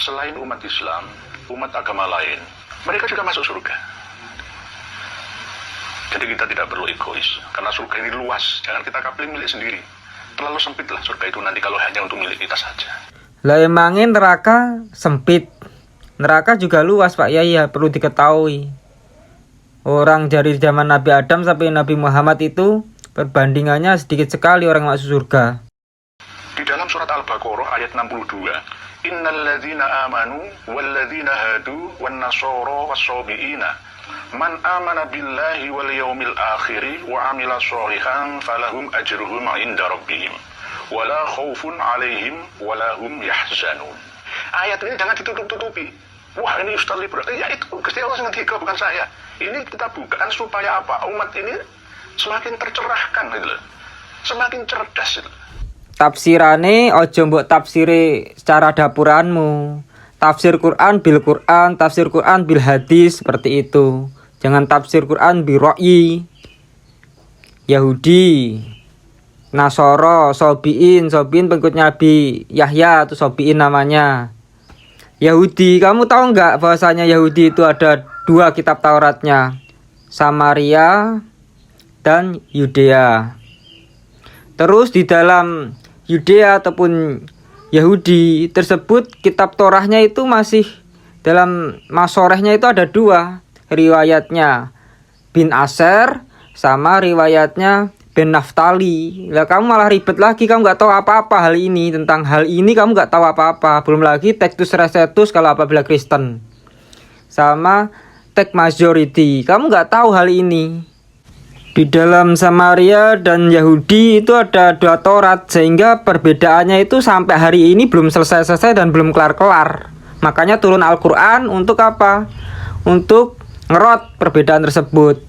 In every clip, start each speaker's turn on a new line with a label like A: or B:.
A: Selain umat Islam, umat agama lain, mereka juga masuk surga. Jadi kita tidak perlu egois, karena surga ini luas, jangan kita kapling milik sendiri. Terlalu sempitlah surga itu nanti kalau hanya untuk milik kita saja.
B: Lah emangnya neraka sempit? Neraka juga luas Pak Yai, ya perlu diketahui. Orang dari zaman Nabi Adam sampai Nabi Muhammad itu perbandingannya sedikit sekali orang masuk surga.
A: Di dalam surat Al-Baqarah ayat 62, Innal ladzina amanu wal ladzina hadu wan nasara was-sabiina man amana billahi wal yaumil akhir wa amila sholihan falahum ajruhum 'inda rabbihim wala khaufun 'alaihim wala hum yahzanun. Ayat ini jangan ditutup-tutupi. Wah, ini Ustaz Libra. Ya itu Gusti Allah ngendika, bukan saya. Ini kita bukan supaya apa? Umat ini semakin tercerahkan gitu loh. Semakin cerdas gitu.
B: Tafsirane ojo mbok tafsiri secara dapuranmu. Tafsir Quran bil Quran, tafsir Quran bil hadis, seperti itu. Jangan tafsir Quran bi ra'yi. Yahudi, Nasoro, Sobiin pengikut Nabi Yahya atau Sobiin namanya. Yahudi, kamu tahu nggak bahwasanya Yahudi itu ada 2 kitab Tauratnya, Samaria dan Yudea. Terus di dalam Yudea ataupun Yahudi tersebut kitab Torahnya itu masih dalam masorehnya itu ada 2 riwayatnya, bin Aser sama riwayatnya bin Naftali. Lah kamu malah ribet lagi, kamu nggak tahu apa-apa hal ini, tentang hal ini kamu nggak tahu apa-apa. Belum lagi Textus Receptus kalau apabila Kristen sama Text Majority, kamu nggak tahu hal ini. Di dalam Samaria dan Yahudi itu ada 2 Taurat, sehingga perbedaannya itu sampai hari ini belum selesai-selesai dan belum kelar-kelar. Makanya turun Al-Quran untuk apa? Untuk ngerot perbedaan tersebut.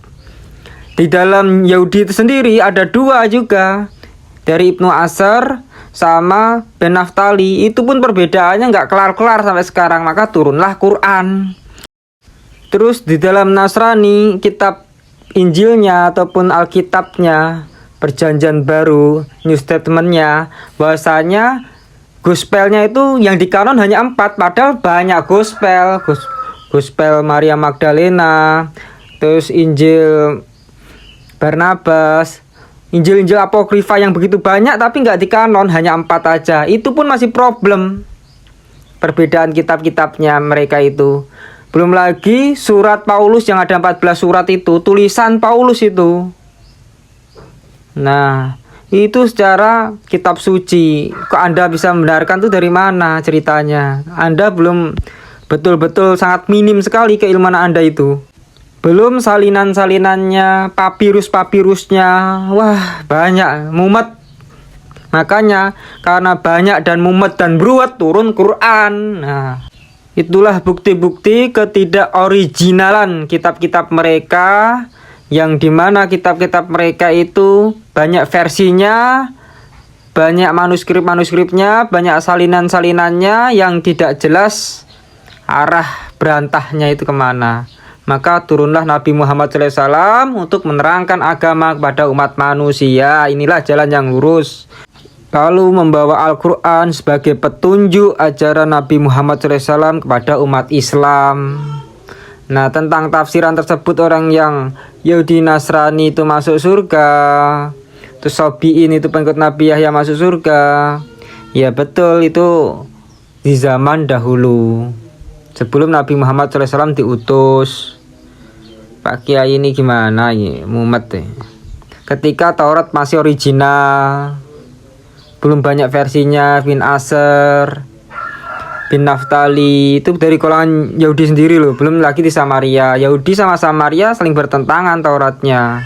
B: Di dalam Yahudi itu sendiri ada 2 juga, dari Ibnu Asar sama Ben Naftali. Itu pun perbedaannya nggak kelar-kelar sampai sekarang, maka turunlah Quran. Terus di dalam Nasrani, kitab Injilnya ataupun Alkitabnya, Perjanjian Baru, New Statementnya, bahwasanya gospelnya itu yang dikanon hanya 4, padahal banyak gospel. Gospel Maria Magdalena, terus Injil Barnabas, Injil-Injil Apokrifa yang begitu banyak tapi nggak dikanon, hanya 4 aja. Itu pun masih problem, perbedaan kitab-kitabnya mereka itu. Belum lagi surat Paulus yang ada 14 surat itu, tulisan Paulus itu. Nah, itu secara kitab suci. Kok Anda bisa membenarkan itu dari mana ceritanya? Anda belum betul-betul sangat minim sekali keilmuan Anda itu. Belum salinan-salinannya, papirus-papirusnya. Wah, banyak, mumet. Makanya karena banyak dan mumet dan beruat turun Quran. Nah, itulah bukti-bukti ketidakoriginalan kitab-kitab mereka, yang dimana kitab-kitab mereka itu banyak versinya, banyak manuskrip-manuskripnya, banyak salinan-salinannya yang tidak jelas arah berantahnya itu kemana. Maka turunlah Nabi Muhammad SAW untuk menerangkan agama kepada umat manusia. Inilah jalan yang lurus. Lalu membawa Al-Quran sebagai petunjuk ajaran Nabi Muhammad SAW kepada umat Islam. Nah, tentang tafsiran tersebut, orang yang Yahudi Nasrani itu masuk surga, terus Sobiin itu pengikut Nabi Yahya masuk surga. Ya betul, itu di zaman dahulu, sebelum Nabi Muhammad SAW diutus. Pak Kiai ini gimana ya, mumet ya. Ketika Taurat masih original, belum banyak versinya, bin Aser, bin Naftali, itu dari kalangan Yahudi sendiri loh. Belum lagi di Samaria. Yahudi sama Samaria saling bertentangan Tauratnya.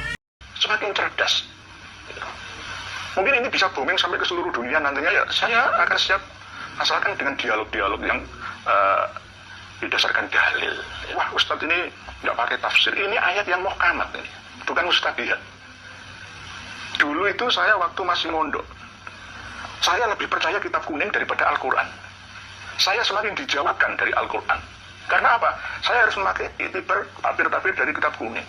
A: Semakin cerdas. Mungkin ini bisa booming sampai ke seluruh dunia nantinya, ya saya akan siap, asalkan dengan dialog-dialog yang didasarkan dalil. Wah, Ustadz ini nggak pakai tafsir, ini ayat yang muhkamat ini, bukan mustabihat. Dulu itu saya waktu masih mondok, saya lebih percaya kitab kuning daripada Al-Quran. Saya semakin dijauhkan dari Al-Quran. Karena apa? Saya harus memakai itibar tabir-tabir dari kitab kuning.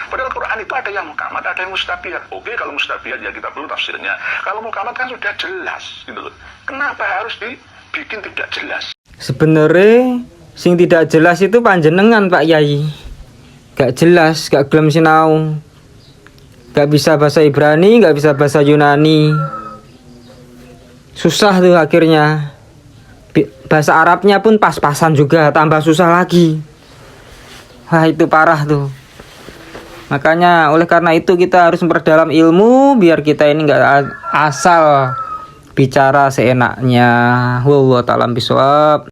A: Padahal Al-Quran itu ada yang muhkamat, ada yang mustabihat. Oke, kalau mustabihat ya kita perlu tafsirnya. Kalau muhkamat kan sudah jelas gitu loh. Kenapa harus dibikin tidak jelas?
B: Sebenarnya sing tidak jelas itu panjenengan Pak Yai. Gak jelas, gak gelem sinau. Gak bisa bahasa Ibrani, gak bisa bahasa Yunani. Susah tuh akhirnya. Bahasa Arabnya pun pas-pasan juga, tambah susah lagi. Wah, itu parah tuh. Makanya oleh karena itu kita harus memperdalam ilmu biar kita ini gak asal bicara seenaknya. Wallahu ta'ala bishawab.